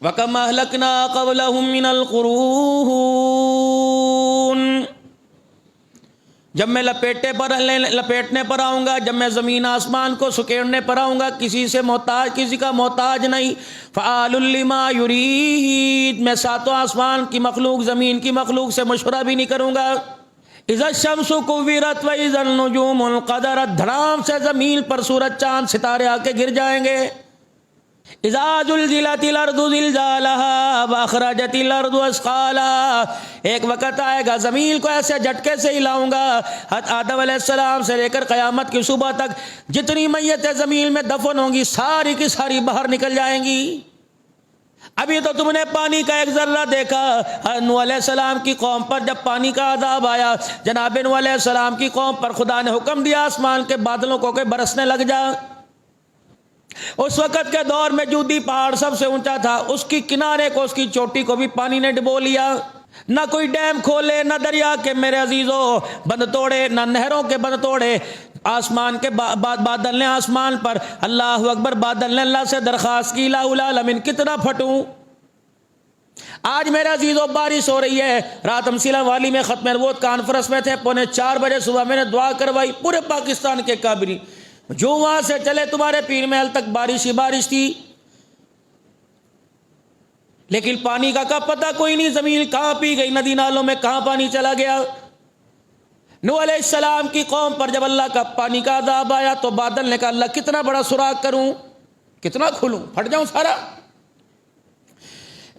वकम अहलकना क़ब्लहुम मिनल क़ुरून। जब मैं लपेटने पर आऊँगा, जब मैं ज़मीन आसमान को सुकेड़ने पर आऊँगा, किसी से मोहताज, किसी का मोहताज नहीं। फ़आलुल लिमा युरीद, मैं सातों आसमान की मखलूक, ज़मीन की मखलूक से मशवरा भी नहीं करूँगा। इज़ा शम्सु कुव्विरत व इज़ा नुजूमुल क़दरत, धड़ाम से ज़मीन पर सूरज चाँद सितारे आके गिर जाएंगे। इज़ा ज़ुलज़िलतिल अर्दु ज़िलज़ालहा व अख़रजतिल अर्दु अस्क़ालहा, एक वक़्त आएगा ज़मीन को ऐसे झटके से हिलाऊंगा, आदम अलैहिस्सलाम से लेकर क़यामत की सुबह तक जितनी मैयतें ज़मीन में दफन होंगी सारी की सारी बाहर निकल जाएंगी। अभी तो तुमने पानी का एक ज़र्रा देखा। नूह अलैहिस्सलाम की कौम पर जब पानी का अज़ाब आया, जनाब नूह अलैहिस्सलाम की कौम पर खुदा ने हुक्म दिया आसमान के बादलों को के बरसने लग जा। उस वक़्त के दौर में जूदी पहाड़ सबसे ऊंचा था, उसकी किनारे को, उसकी चोटी को भी पानी ने डुबो लिया। ना कोई डैम खोले, ना दरिया के मेरे अजीजों बंद तोड़े, ना नहरों के बंद तोड़े। आसमान के बादल ने आसमान पर, अल्लाह अकबर, बादल ने अल्लाह से दरख्वास्त की, लाउल आलमीन कितना फटूं। आज मेरे अजीजों बारिश हो रही है। रात हम सिला वाली में ख़त्म नबूवत कॉन्फ्रेंस में थे, 3:45 बजे सुबह मैंने दुआ करवाई पूरे पाकिस्तान के काबिल, जो वहां से चले तुम्हारे पीर महल तक बारिश ही बारिश थी। लेकिन पानी का पता कोई नहीं, जमीन कहां पी गई, नदी नालों में कहां पानी चला गया। नूह अलैहिस्सलाम की कौम पर जब अल्लाह का पानी का अज़ाब आया तो बादल ने कहा, अल्लाह कितना बड़ा सुराख करूं, कितना खुलूं, फट जाऊं सारा।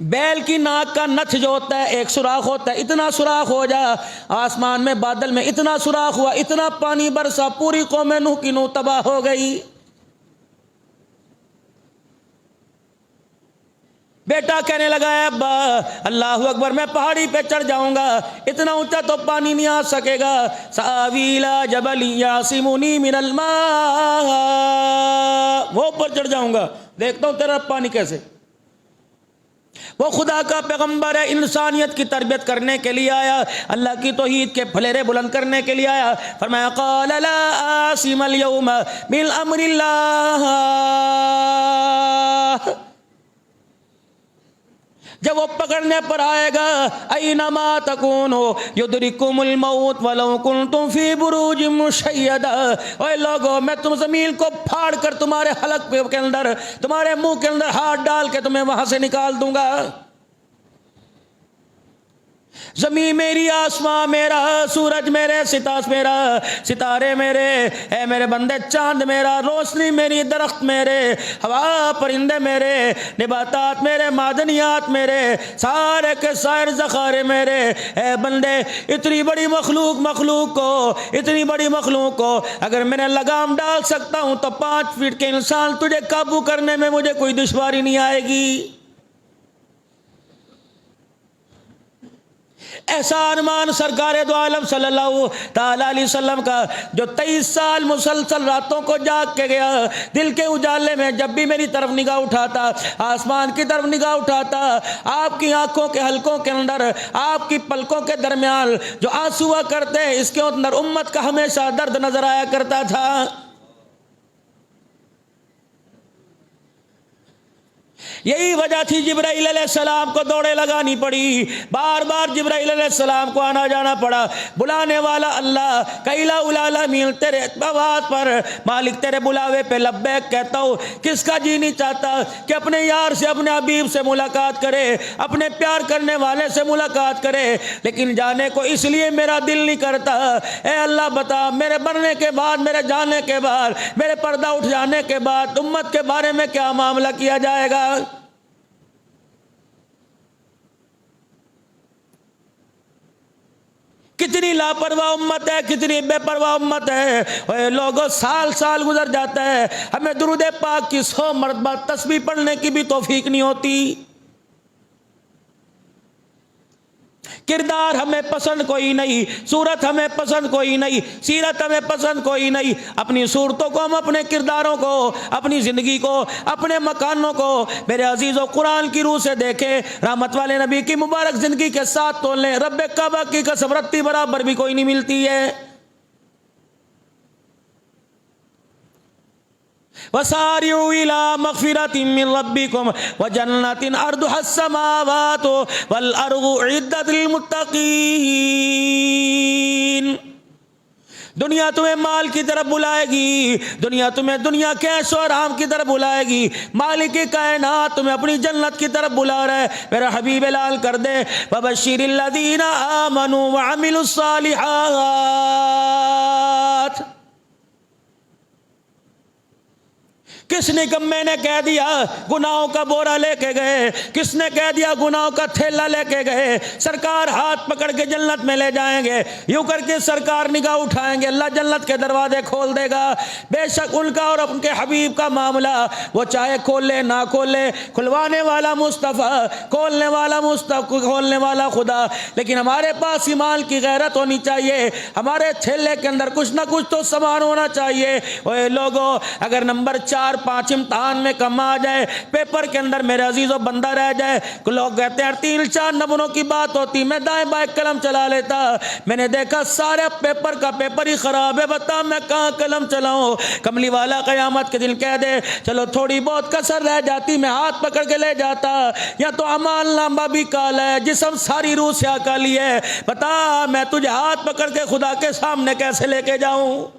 बैल की नाक का नथ जो होता है एक सुराख होता है, इतना सुराख हो जा। आसमान में बादल में इतना सुराख हुआ, इतना पानी बरसा, पूरी कौम नूह की नूह तबाह हो गई। बेटा कहने लगा, अब्बा अल्लाह अकबर, मैं पहाड़ी पे चढ़ जाऊंगा, इतना ऊंचा तो पानी नहीं आ सकेगा। सावीला जबल यासिमुनी मिनल मा, वो ऊपर चढ़ जाऊंगा, देखता हूं तेरा पानी कैसे। वो खुदा का पैगंबर है, इंसानियत की तरबियत करने के लिए आया, अल्लाह की तौहीद के फलेरे बुलंद करने के लिए आया। फरमाया, क़ाल ला आसिमल यौम मिन अम्रिल्लाह, जब वो पकड़ने पर आएगा, ऐनमा तकूनो युदरिकुमुल मौत वलौ कुंतुम फी बुरूजिम मुशय्यदा, ओए लोगो, मैं तुम जमीन को फाड़ कर तुम्हारे हलक के अंदर, तुम्हारे मुंह के अंदर हाथ डाल के तुम्हें वहां से निकाल दूंगा। जमीन मेरी, आसमां मेरा, सूरज मेरे, सितारे मेरे, ऐ मेरे बंदे चांद मेरा, रोशनी मेरी, दरख्त मेरे, हवा परिंदे मेरे, निबातात मेरे, मादनियात मेरे, सारे के सारे ज़खारे मेरे। ऐ बंदे, इतनी बड़ी मखलूक को अगर मैंने लगाम डाल सकता हूं तो 5 फीट के इंसान तुझे काबू करने में मुझे कोई दुश्वारी नहीं आएगी। ऐसा अनुमान सरकार दो आलम सल्लल्लाहु ताला अलैहि वसल्लम का, जो 23 साल मुसलसल रातों को जाग के गया, दिल के उजाले में जब भी मेरी तरफ निगाह उठाता, आसमान की तरफ निगाह उठाता, आपकी आंखों के हलकों के अंदर, आपकी पलकों के दरमियान जो आंसू हुआ करते, इसके अंदर उम्मत का हमेशा दर्द नजर आया करता था। यही वजह थी जिब्राइल अलैहिस्सलाम को दौड़े लगानी पड़ी, बार बार जिब्राइल अलैहिस्सलाम को आना जाना पड़ा। बुलाने वाला अल्लाह, कैला उलामीन, तेरे आवाज़ पर मालिक, तेरे बुलावे पे लब्बैक कहता हूँ। किसका जी नहीं चाहता कि अपने यार से, अपने हबीब से मुलाकात करे, अपने प्यार करने वाले से मुलाकात करे, लेकिन जाने को इसलिए मेरा दिल नहीं करता। ए अल्लाह बता, मेरे मरने के बाद, मेरे जाने के बाद, मेरे पर्दा उठ जाने के बाद उम्मत के बारे में क्या मामला किया जाएगा। कितनी लापरवाह उम्मत है, कितनी बेपरवाह उम्मत है। लोगों, साल साल गुजर जाता है, हमें दुरूद पाक की 100 मरतबा तस्बीह पढ़ने की भी तौफीक नहीं होती। किरदार हमें पसंद कोई नहीं, सूरत हमें पसंद कोई नहीं, सीरत हमें पसंद कोई नहीं। अपनी सूरतों को हम, अपने किरदारों को, अपनी ज़िंदगी को, अपने मकानों को मेरे अजीज़ों कुरान की रूह से देखें, रहमत वाले नबी की मुबारक ज़िंदगी के साथ तोल लें। रब्बे काबा की कसम, रत्ती बराबर भी कोई नहीं मिलती है। वसारिउ इला मगफिरतिन मिन रब्बिकुम व जन्नतिन अर्दुहा समावातु वल अर्दु उइद्दत लिल मुत्तकीन। दुनिया तुम्हें माल की तरफ बुलाएगी, दुनिया तुम्हें दुनिया के ऐशो आराम की तरफ बुलाएगी, मालिक की कायनात तुम्हें अपनी जन्नत की तरफ बुला रहा है। मेरा हबीब ऐलान कर दे, वबश्शिरिल लज़ीना आमनू व अमिलुस सालिहात। किसने कब मैंने कह दिया गुनाहों का बोरा लेके गए, किसने कह दिया गुनाहों का थैला लेके गए, सरकार हाथ पकड़ के जन्नत में ले जाएंगे, यूं करके सरकार निगाह उठाएंगे, अल्लाह जन्नत के दरवाजे खोल देगा। बेशक उनका और उनके हबीब का मामला, वो चाहे खोले ना खोले, खुलवाने वाला मुस्तफ़ा, खोलने वाला मुस्तफ़ा, खोलने वाला खुदा। लेकिन हमारे पास ईमान की गैरत होनी चाहिए, हमारे थैले के अंदर कुछ ना कुछ तो सामान होना चाहिए। ओए लोगों, अगर नंबर 4 5 इम्तहान में कम आ जाए, पेपर के अंदर मेरे अजीजों बंदा रह जाए, लोग कहते हैं 3-4 नंबरों की बात होती, मैं दाएं बाएं कलम चला लेता। मैंने देखा सारे पेपर का पेपर ही खराब है, बता मैं कहाँ कलम चलाऊं। कमली वाला क़यामत के दिन कह दे चलो थोड़ी बहुत कसर रह जाती, मैं हाथ पकड़ के ले जाता। या तो अमाल नामा भी काला है, जिसम सारी रूह से काली है, बता मैं तुझे हाथ पकड़ के खुदा के सामने कैसे लेके जाऊं।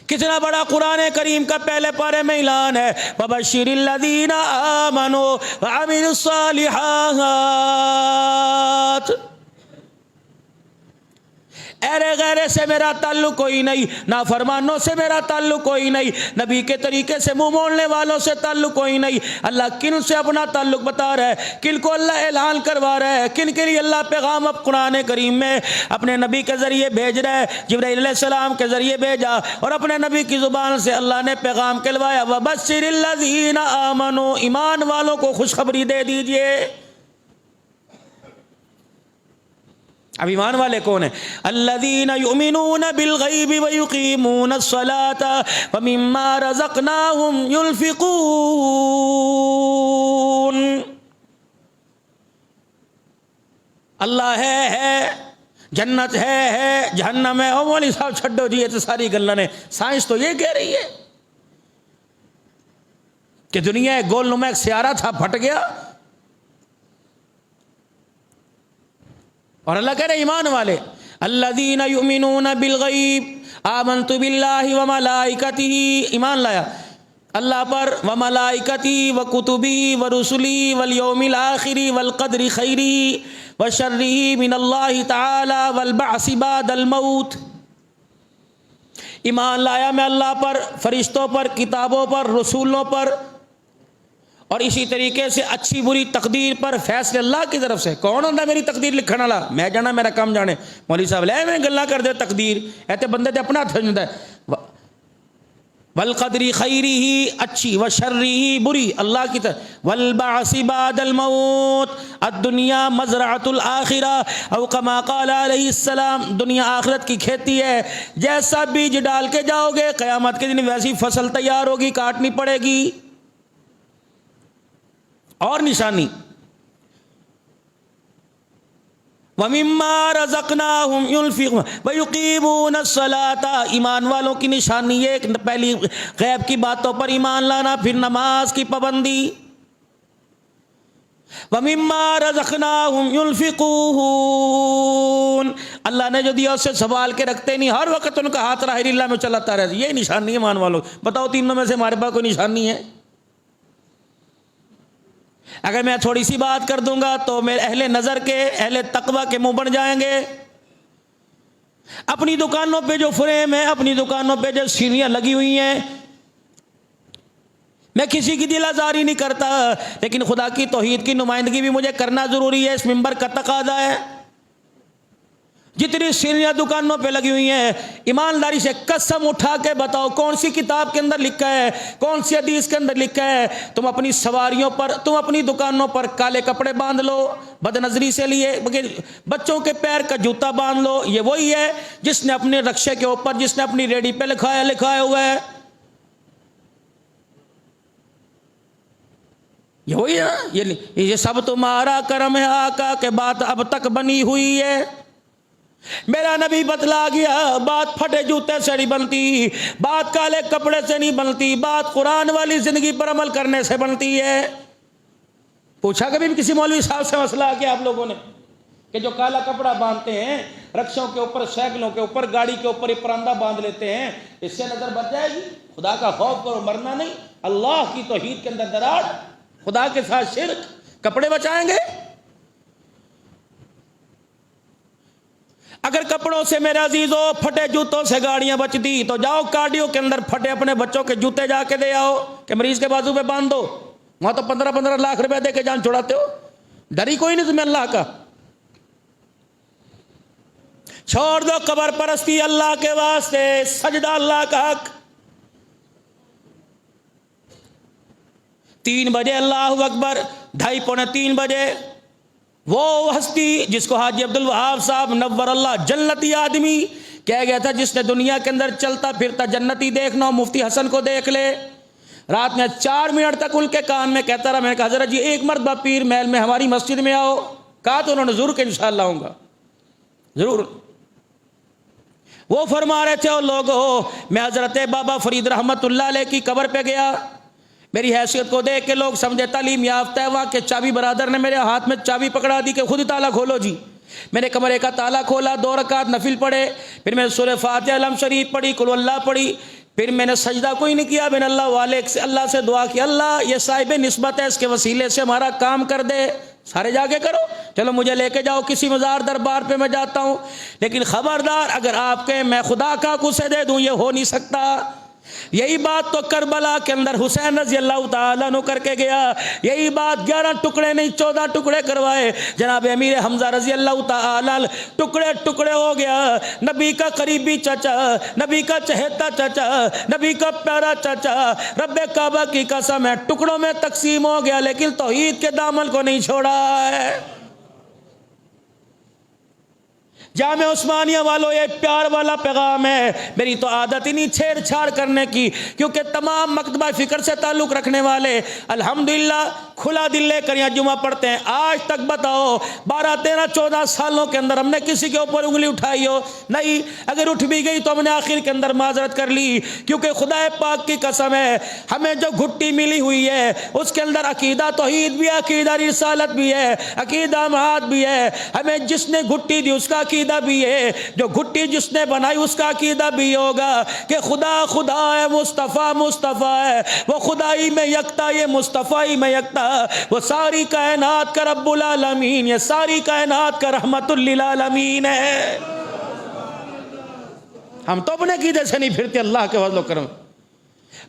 कितना बड़ा कुरान करीम का पहले पारे में ऐलान है, वबश्शिरिल लज़ीना आमनू व अमिलुस सालिहात। ऐरे गैरे से मेरा ताल्लुक कोई नहीं, ना फरमानों से मेरा ताल्लुक कोई नहीं, नबी के तरीके से मुंह मोड़ने वालों से ताल्लुक कोई नहीं। अल्लाह किन से अपना ताल्लुक बता रहा है, किन को अल्लाह ऐलान करवा रहा है, किन के लिए अल्लाह पैगाम अब कुरान करीम में अपने नबी के ज़रिए भेज रहा है। जिब्राइल अलैहिस्सलाम के ज़रिए भेजा और अपने नबी की ज़ुबान से अल्लाह ने पैगाम कहलवाया, वबश्शिरिल लज़ीना आमनू, ईमान वालों को खुशखबरी दे दीजिए। अब ईमान वाले कौन है? अल्लज़ीना युमिनूना बिल गैबि व युकीमूना अस्सलाता व मिम्मा रज़क़नाहुम युनफ़िक़ून। अल्लाह है, जन्नत है, जहन्नम है। ओ मौलवी साहब छड्डो जी, ये तो सारी गल्लां ने, साइंस तो ये कह रही है कि दुनिया एक गोलनुमा एक सियारा था, फट गया। और अल्लाह कह रहे ईमान वाले, अल्लज़ीना युमिनूना बिल गैब आमनतु बिल्लाहि व मलाइकतिही, ईमान लाया अल्लाह पर, व मलाइकतिही व कुतुबिही व रुसुलिही वल यौमिल आखिरी वल क़द्रि खैरिही व शर्रिही मिनल्लाहि तआला वल बअसी बादल मौत। ईमान लाया मैं अल्लाह पर, फरिश्तों पर, किताबों पर, रसूलों पर, और इसी तरीके से अच्छी बुरी तकदीर पर फैसले अल्लाह की तरफ से। कौन होता मेरी तकदीर लिखने वाला? मैं जाना मेरा काम जाने। मौलवी साहब ले मैं गल्ला कर दे तकदीर, ऐसे बंदे ते अपना हथ है। वल क़द्रि खैरिही अच्छी, व शर्रिही बुरी, अल्लाह की तरफ। वल बअसी बादल मौत अद्दुनिया मज़रअतुल आखिरा औ कमा क़ाल अलैहिस्सलाम, दुनिया आखिरत की खेती है, जैसा बीज डाल के जाओगे क़यामत के दिन वैसी फसल तैयार होगी, काटनी पड़ेगी। और निशानी वमिम्मा रज़क़नाहुम युनफ़िक़ून व युक़ीमूना अस्सलाता, ईमान वालों की निशानी ये पहली गैब की बातों पर ईमान लाना, फिर नमाज की पाबंदी। वमिम्मा रज़क़नाहुम युनफ़िक़ून, अल्लाह ने जो दिया उससे सवाल के रखते नहीं, हर वक्त उनका हाथ राहिल्लाह में चलाता रहता। ये निशानी है ईमान वालों। बताओ तीनों में से हमारे पास कोई निशानी है? अगर मैं थोड़ी सी बात कर दूंगा तो मेरे अहले नज़र के, अहले तकवा के मुंह बन जाएंगे। अपनी दुकानों पे जो फ्रेम है, अपनी दुकानों पे जो सीढ़ियां लगी हुई हैं, मैं किसी की दिल आज़ारी नहीं करता, लेकिन खुदा की तौहीद की नुमाइंदगी भी मुझे करना ज़रूरी है, इस मिंबर का तकाज़ा है। जितनी सीढ़ियाँ दुकानों पे लगी हुई हैं, ईमानदारी से कसम उठा के बताओ कौन सी किताब के अंदर लिखा है, कौन सी हदीस के अंदर लिखा है, तुम अपनी सवारियों पर, तुम अपनी दुकानों पर काले कपड़े बांध लो बदनजरी से लिए, बच्चों के पैर का जूता बांध लो, ये वही है जिसने अपने रक्शे के ऊपर, जिसने अपनी रेडी पे लिखाया हुआ है, ये वही है ना। ये सब तुम्हारा करम है आका के बात अब तक बनी हुई है। मेरा नबी बतला गया, बात फटे जूते से नहीं बनती, बात काले कपड़े से नहीं बनती, बात कुरान वाली जिंदगी पर अमल करने से बनती है। पूछा कभी भी किसी मौलवी साहब से मसला किया आप लोगों ने कि जो काला कपड़ा बांधते हैं, रक्षों के ऊपर, साइकिलों के ऊपर, गाड़ी के ऊपर परांदा बांध लेते हैं, इससे नजर बच जाएगी? खुदा का खौफ करो, मरना नहीं। अल्लाह की तौहीद के अंदर दरार, खुदा के साथ शिर्क, कपड़े बचाएंगे? अगर कपड़ों से मेरे अजीजों, फटे जूतों से गाड़ियां बचती तो जाओ कार्डियो के अंदर फटे अपने बच्चों के जूते जाके दे आओ कि मरीज के बाजू पे बांध दो। वहां तो 15-15 लाख रुपए दे के जान छुड़ाते हो। डर ही कोई नहीं तुम्हें अल्लाह का। छोड़ दो कब्र परस्ती अल्लाह के वास्ते, सजदा अल्लाह का हक। 3 बजे अल्लाह अकबर, 2:30-3 बजे वो हस्ती जिसको हाजी अब्दुल वहाब साहब नव्वर अल्लाह जन्नती आदमी कह गया था, जिसने दुनिया के अंदर चलता फिरता जन्नती देखना हो मुफ्ती हसन को देख ले। रात में 4 मिनट तक उनके कान में कहता रहा। मैंने कहा हज़रत जी एक मरतबा पीर महल में हमारी मस्जिद में आओ। कहा तो उन्होंने जरूर के इंशाअल्लाह आऊंगा, जरूर। वो फरमा रहे थे, ओ लोगो, मैं हजरत बाबा फरीद रहमतुल्लाह अलैह की कब्र पे गया। मेरी हैसियत को देख के लोग समझे तालीम याफ्ता है। वहाँ के चाबी बरादर ने मेरे हाथ में चाबी पकड़ा दी कि खुद ताला खोलो जी। मैंने कमरे का ताला खोला, 2 रकात नफिल पढ़े, फिर मैंने सूरह फातिहा अलम शरीफ पढ़ी, कुल अल्लाह पढ़ी, फिर मैंने सजदा कोई नहीं किया। मैंने अल्लाह से दुआ की, अल्लाह ये साहिब निस्बत है, इसके वसीले से हमारा काम कर दे। सारे जाके करो, चलो मुझे लेके जाओ किसी मज़ार दरबार पे, मैं जाता हूँ, लेकिन खबरदार अगर आपके मैं खुदा का कुछ दे दूँ, ये हो नहीं सकता। यही बात तो करबला के अंदर हुसैन रजी अल्लाह तआला अन्हु करके गया। यही बात 11 टुकड़े नहीं 14 टुकड़े करवाए। जनाब अमीर हमजा रजी अल्लाह तआला टुकड़े टुकड़े हो गया। नबी का करीबी चाचा, नबी का चहेता चाचा, नबी का प्यारा चाचा, रब्बे काबा की कसम है टुकड़ों में तकसीम हो गया, लेकिन तौहीद के दामन को नहीं छोड़ा है। जामे उस्मानिया वालों, ये प्यार वाला पैगाम है। मेरी तो आदत ही नहीं छेड़छाड़ करने की, क्योंकि तमाम मकतबा फिक्र से ताल्लुक़ रखने वाले अल्हम्दुलिल्लाह खुला दिल लेकर यहाँ जुमा पढ़ते हैं। आज तक बताओ 12, 13, 14 सालों के अंदर हमने किसी के ऊपर उंगली उठाई हो? नहीं। अगर उठ भी गई तो हमने आखिर के अंदर माजरत कर ली, क्योंकि खुदा पाक की कसम है हमें जो घुट्टी मिली हुई है उसके अंदर अकीदा तौहीद भी है, अकीदा रिसालत भी है, अकीदा महाद भी है। हमें जिसने घुट्टी दी उसका अकीदा भी है, जो घुट्टी जिसने बनाई उसका अकीदा भी होगा कि खुदा खुदा है, मुस्तफ़ा मुस्तफ़ा है, वो खुदाई में यकता, ये मुस्तफ़ाई में यकता, वो सारी कायनात का रब्बुल आलमीन, ये सारी कायनात का रहमतुल लिल आलमीन है। हम तो अपने अकीदे से नहीं फिरते, अल्लाह के फज़ल व करम।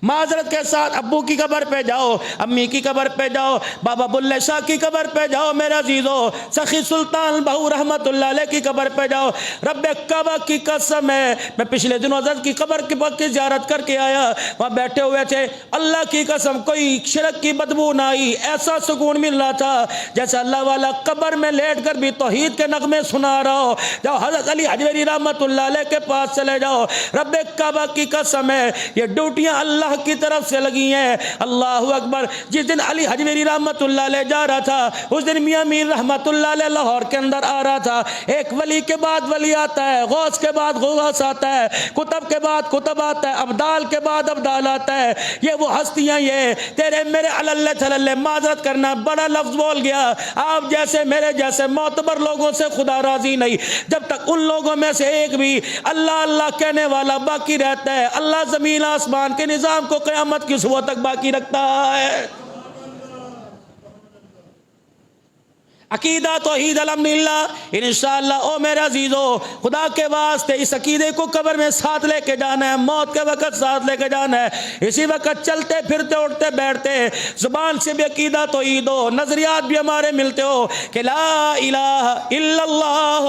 माजरत के साथ अब्बू की कब्र पे जाओ, अम्मी की कब्र पे जाओ, बाबा बुल्ले शाह की कब्र पे जाओ, मेरा अजीजों सखी सुल्तान बहू रहमतुल्लाह अलैह की कब्र पे जाओ। रब्बे काबा की कसम है, मैं पिछले दिनों हज़रत की कब्र की ज़ियारत करके आया। वहाँ बैठे हुए थे, अल्लाह की कसम कोई शिरक की बदबू ना आई, ऐसा सुकून मिल रहा था जैसे अल्लाह वाला कब्र में लेट कर भी तौहीद के नगमे सुना रहा हो। जाओ हज़रत अली हजवेरी रहमतुल्लाह अलैह के पास चले जाओ। रब्बे काबा की कसम है ये ड्यूटियाँ अल्लाह की तरफ से लगी हैं। अल्लाहु अकबर। जिस दिन अली हजवेरी रहमतुल्लाह अलैह जा रहा था, उस दिन मियां मीर रहमतुल्लाह अलैह लाहौर के अंदर आ रहा था। एक वली के बाद वली आता है, गौस के बाद गौस आता है, कुतब के बाद कुतब आता है, अब्दाल के बाद अब्दाल आता है। ये वो हस्तियां, ये तेरे मेरे अल्लाह थल्ले माजरत करना बड़ा लफ्ज बोल गया। आप जैसे मेरे जैसे मोतबर लोगों से खुदा राजी नहीं। जब तक उन लोगों में से एक भी अल्लाह अल्लाह कहने वाला बाकी रहता है, अल्लाह जमीन आसमान के निजाम को क़यामत की सुबह तक बाकी रखता है। अकीदा तौहीद अल्हम्दुलिल्लाह इंशाअल्लाह। ओ मेरे अजीजों, खुदा के वास्ते इस अकीदे को कब्र में साथ लेके जाना है, मौत के वक्त साथ लेके जाना है। इसी वक्त चलते फिरते उठते बैठते जुबान से भी अकीदा तौहीद हो, नजरियात भी हमारे मिलते हो कि ला इलाहा इल्लल्लाह,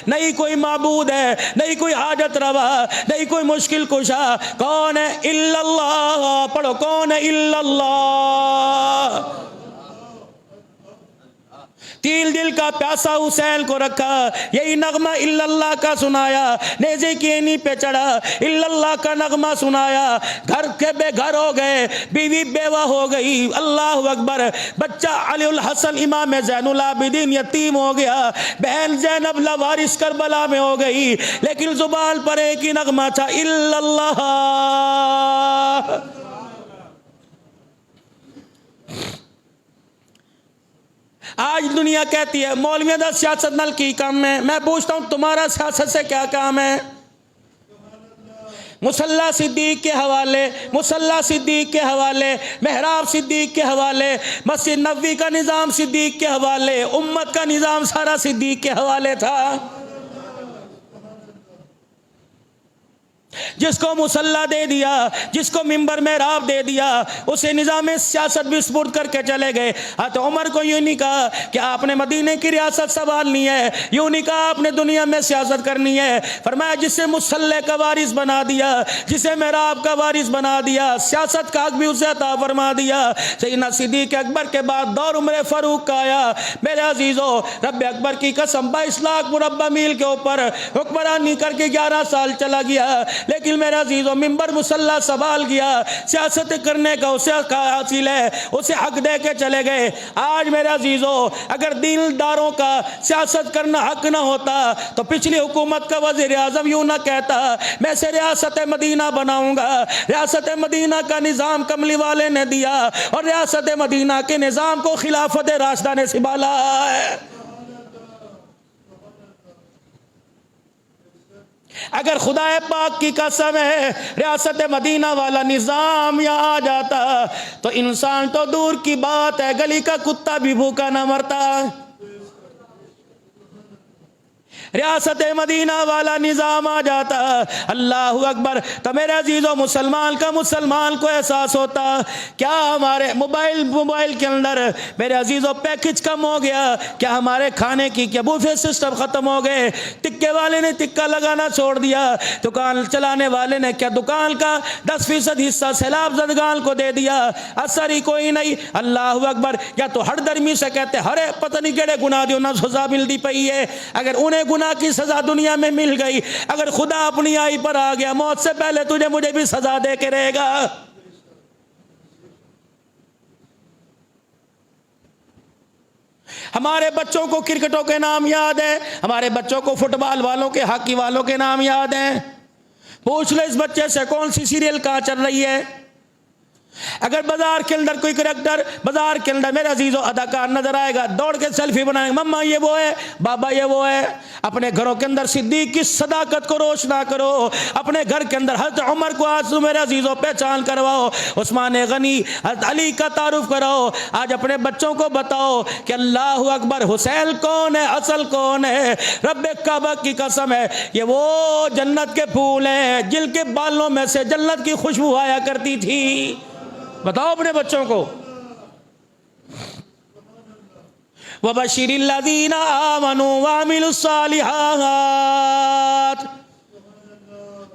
नहीं कोई माबूद है, नहीं कोई हाजत रवा, नहीं कोई मुश्किल कुशा, कौन है? इल्लल्लाह। पढ़ो, कौन है? इल्लल्लाह। तिल दिल का प्यासा हुसैन को रखा, यही नगमा इल्लल्लाह का सुनाया, नेज़े की एनी पे चढ़ा, इल्लल्लाह का नगमा सुनाया, घर के बेघर हो गए, बीवी बेवा हो गई, अल्लाह अकबर। बच्चा अलीउल हसन इमाम ज़ैनुल आबिदीन यतीम हो गया, बहन ज़ैनब लवारिस करबला में हो गई, लेकिन जुबान पर एक ही नगमा था, इल्लल्लाह। आज दुनिया कहती है मौलवियों का सियासत नाल की काम है। मैं पूछता हूं तुम्हारा सियासत से क्या काम है? मुसल्ला सिद्दीक के हवाले, मुसल्ला सिद्दीक के हवाले, महराब सिद्दीक के हवाले, मस्जिद नबवी का निज़ाम सिद्दीक के हवाले, उम्मत का निज़ाम सारा सिद्दीक के हवाले था। जिसको मुसल्ला दे दिया, जिसको मिंबर मेहराब दे दिया, उसे निज़ाम सियासत भी सुपुर्द करके चले गए। तो उमर को यूँ नहीं कहा कि आपने मदीने की रियासत संभालनी है, यूँ नहीं कहा आपने दुनिया में सियासत करनी है। फरमाया जिसे मुसल्ले का वारिस बना दिया, जिसे मेहराब का वारिस बना दिया, सियासत का हक भी उसे अता फरमा दिया। सैयदना सिद्दीक़ अकबर के बाद दौर उमर फारूक का आया। मेरे अजीज़ों, रब अकबर की कसम 22 लाख मुरब्बा मील के ऊपर हुक्मरानी करके 11 साल चला गया, लेकिन मेरे अजीजों मिंबर मुसल्ला संभाल गया। सियासत करने का उसे हासिल है, उसे हक दे के चले गए। आज मेरे अजीजों, अगर दीनदारों का सियासत करना हक ना होता तो पिछली हुकूमत का वज़ीर आज़म यूँ ना कहता मैं से रियासत मदीना बनाऊंगा। रियासत मदीना का निज़ाम कमली वाले ने दिया और रियासत मदीना के निज़ाम को खिलाफत राशिदा ने संभाला है। अगर खुदा पाक की कसम है रियासत मदीना वाला निज़ाम यहाँ आ जाता तो इंसान तो दूर की बात है, गली का कुत्ता भी भूखा ना मरता। रियासत मदीना वाला निज़ाम आ जाता, अल्लाह अकबर। तो मेरे अजीज़ों, मुसलमान का मुसलमान को एहसास होता क्या हमारे मोबाइल के अंदर मेरे अजीज़ों पैकेज कम हो गया, क्या हमारे खाने की क्या बुफे सिस्टम ख़त्म हो गए, टिक्के वाले ने टिक्का लगाना छोड़ दिया, दुकान चलाने वाले ने क्या दुकान का 10% हिस्सा सैलाब ज़दगान को दे दिया, असर ही कोई नहीं। अल्लाह अकबर। या तो हर दरमी से कहते हरे पता नहीं केड़े गुनाह दी उन्हें सज़ा मिलती पई है, अगर उन्हें गुनाह की सजा दुनिया में मिल गई, अगर खुदा अपनी आई पर आ गया मौत से पहले तुझे मुझे भी सजा दे के रहेगा। हमारे बच्चों को क्रिकेटों के नाम याद है, हमारे बच्चों को फुटबॉल वालों के, हॉकी वालों के नाम याद हैं। पूछ लो इस बच्चे से कौन सी सीरियल कहां चल रही है। अगर बाजार के अंदर कोई करैक्टर, बाजार के अंदर मेरे अजीजों अदाकार नजर आएगा, दौड़ के सेल्फी बनाएंगे, मम्मा ये वो है, बाबा ये वो है। अपने घरों के अंदर सिद्दीक की सदाकत को रोशना करो, अपने घर के अंदर हज़रत उमर को आज मेरे अजीजों पहचान करवाओ, उस्मान गनी, हज़रत अली का तारुफ कराओ। आज अपने बच्चों को बताओ कि अल्लाह अकबर, हुसैन कौन है, असल कौन है। रब्बे काबा की कसम है, ये वो जन्नत के फूल हैं जिनके बालों में से जन्नत की खुशबू आया करती थी। बताओ अपने बच्चों को। वबशिरिल्लज़ीना आमनू वामिलुस्सालिहात।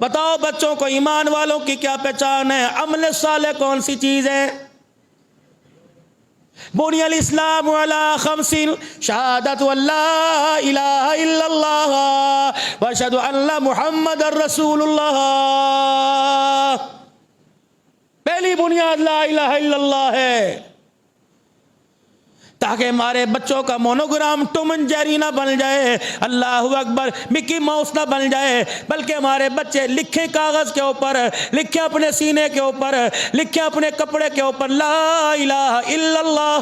बताओ बच्चों को ईमान वालों की क्या पहचान है, अमल साले कौन सी चीज है। बुनियल इस्लाम अला खमसिन शहादतु अल्ला इलाहा इल्लल्लाह व अशहदु अन्ना मुहम्मदर रसूलुल्लाह। पहली बुनियाद ला इलाहा इल्लल्लाह है, ताकि हमारे बच्चों का मोनोग्राम टॉम एंड जेरी ना बन जाए, अल्लाह अकबर, मिकी माउस ना बन जाए, बल्कि हमारे बच्चे लिखे कागज के ऊपर, लिखे अपने सीने के ऊपर, लिखे अपने कपड़े के ऊपर ला इलाहा इल्लल्लाह।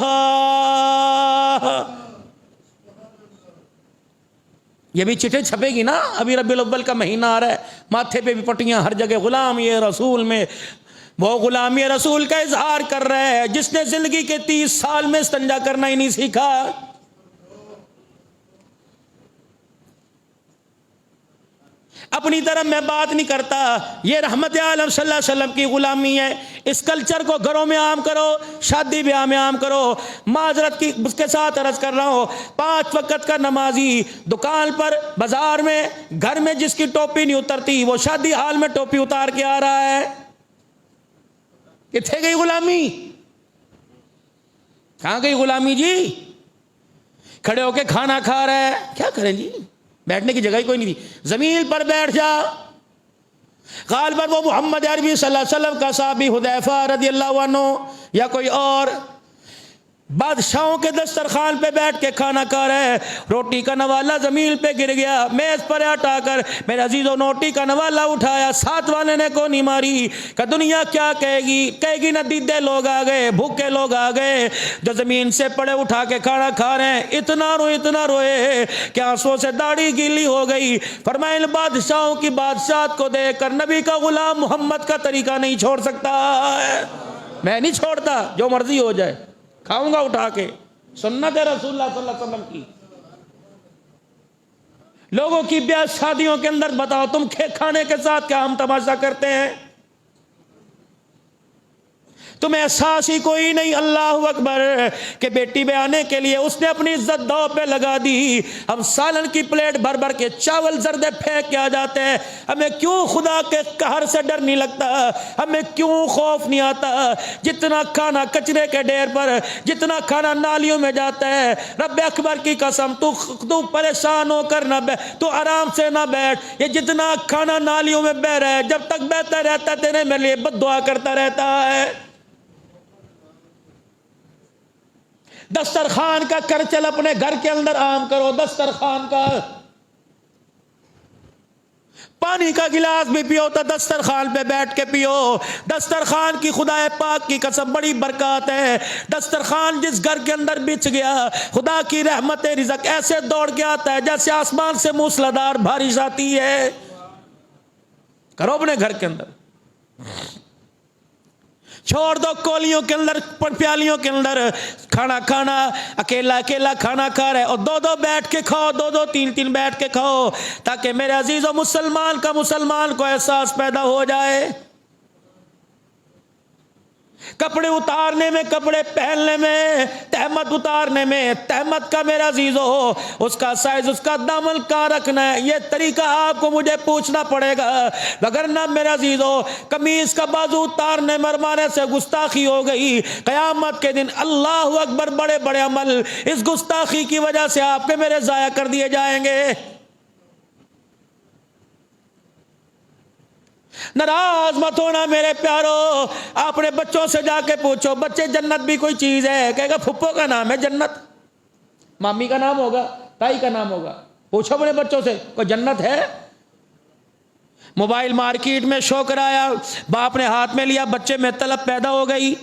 ये भी चिट्ठी छपेगी ना, अभी रबीउल अव्वल का महीना आ रहा है, माथे पे भी पट्टियां, हर जगह गुलाम ये रसूल में। वो गुलामी रसूल का इजहार कर रहे हैं जिसने जिंदगी के 30 साल में इस्तिंजा करना ही नहीं सीखा। अपनी तरफ मैं बात नहीं करता, ये रहमत आलम सल्लल्लाहु अलैहि वसल्लम की गुलामी है। इस कल्चर को घरों में आम करो, शादी ब्याह में आम करो। माजरत की उसके साथ अर्ज कर रहा हूँ, 5 वक्त का नमाजी दुकान पर, बाजार में, घर में जिसकी टोपी नहीं उतरती वो शादी हाल में टोपी उतार के आ रहा है। किथे गई गुलामी, कहां गई गुलामी जी। खड़े होके खाना खा रहा है, क्या करें जी, बैठने की जगह ही कोई नहीं थी, ज़मीन पर बैठ जा। गालिबन वो मोहम्मद अरबी सल्लल्लाहु अलैहि वसल्लम का साहबी हुदैफा रज़ियल्लाहु अन्हु या कोई और बादशाहों के दस्तरखान पे बैठ के खाना खा रहे हैं, रोटी का नवाला ज़मीन पे गिर गया, मेज़ पर हटाकर मेरे अजीज़ों रोटी का नवाला उठाया, साथ वाले ने को नहीं मारी कि दुनिया क्या कहेगी, कहेगी ना दीदे लोग आ गए, भूखे लोग आ गए जो ज़मीन से पड़े उठा के खाना खा रहे हैं। इतना रोए कि आंसुओं से दाढ़ी गीली हो गई। फरमाया इन बादशाहों की बादशाहत को देखकर नबी का गुलाम मोहम्मद का तरीका नहीं छोड़ सकता है, मैं नहीं छोड़ता, जो मर्जी हो जाए खाऊंगा उठा के। सुन्नत है रसूलुल्लाह सल्लल्लाहु अलैहि वसल्लम की। लोगों की ब्याह शादियों के अंदर बताओ तुम खाने के साथ क्या हम तमाशा करते हैं, तुम्हें एहसास ही कोई नहीं। अल्लाह अकबर के बेटी बयाने के लिए उसने अपनी इज्जत दांव पे लगा दी। हम सालन की प्लेट भर भर के चावल जर्दे फेंक के आ जाते हैं, हमें क्यों खुदा के कहर से डर नहीं लगता, हमें क्यों खौफ नहीं आता। जितना खाना कचरे के ढेर पर, जितना खाना नालियों में जाता है, रब अकबर की कसम तू परेशान होकर ना बैठ, तू आराम से ना बैठ। ये जितना खाना नालियों में बह रहा है, जब तक बहता रहता है तेरे मेरे लिए बद्दुआ करता रहता है। दस्तरखान का कर चल, अपने घर के अंदर आम करो, दस्तरखान का पानी का गिलास भी पियो तो दस्तरखान पे बैठ के पियो। दस्तरखान की खुदा पाक की कसम बड़ी बरकत है। दस्तरखान जिस घर के अंदर बिछ गया, खुदा की रहमत रिज़्क़ ऐसे दौड़ के आता है जैसे आसमान से मूसलाधार बारिश आती है। करो अपने घर के अंदर, छोड़ दो कोलियों के अंदर, प्यालियों के अंदर खाना खाना, अकेला अकेला खाना खा रहे और दो दो बैठ के खाओ, दो दो तीन तीन बैठ के खाओ, ताकि मेरे अजीजों मुसलमान को एहसास पैदा हो जाए। कपड़े उतारने में, कपड़े पहनने में, तहमत उतारने में, तहमत का मेरा अजीज हो, उसका साइज, उसका दामन कहाँ रखना है, ये तरीका आपको मुझे पूछना पड़ेगा। वगरना मेरा अजीज हो, कमीज का बाजू उतारने मरवाने से गुस्ताखी हो गई, क़यामत के दिन अल्लाह अकबर बड़े बड़े अमल इस गुस्ताखी की वजह से आपके मेरे ज़ाया कर दिए जाएंगे। नाराज मत होना मेरे प्यारो, अपने बच्चों से जाके पूछो, बच्चे जन्नत भी कोई चीज है? कहेगा फुप्पो का नाम है जन्नत, मामी का नाम होगा, ताई का नाम होगा। पूछो अपने बच्चों से कोई जन्नत है? मोबाइल मार्केट में शो कराया, बाप ने हाथ में लिया, बच्चे में तलब पैदा हो गई।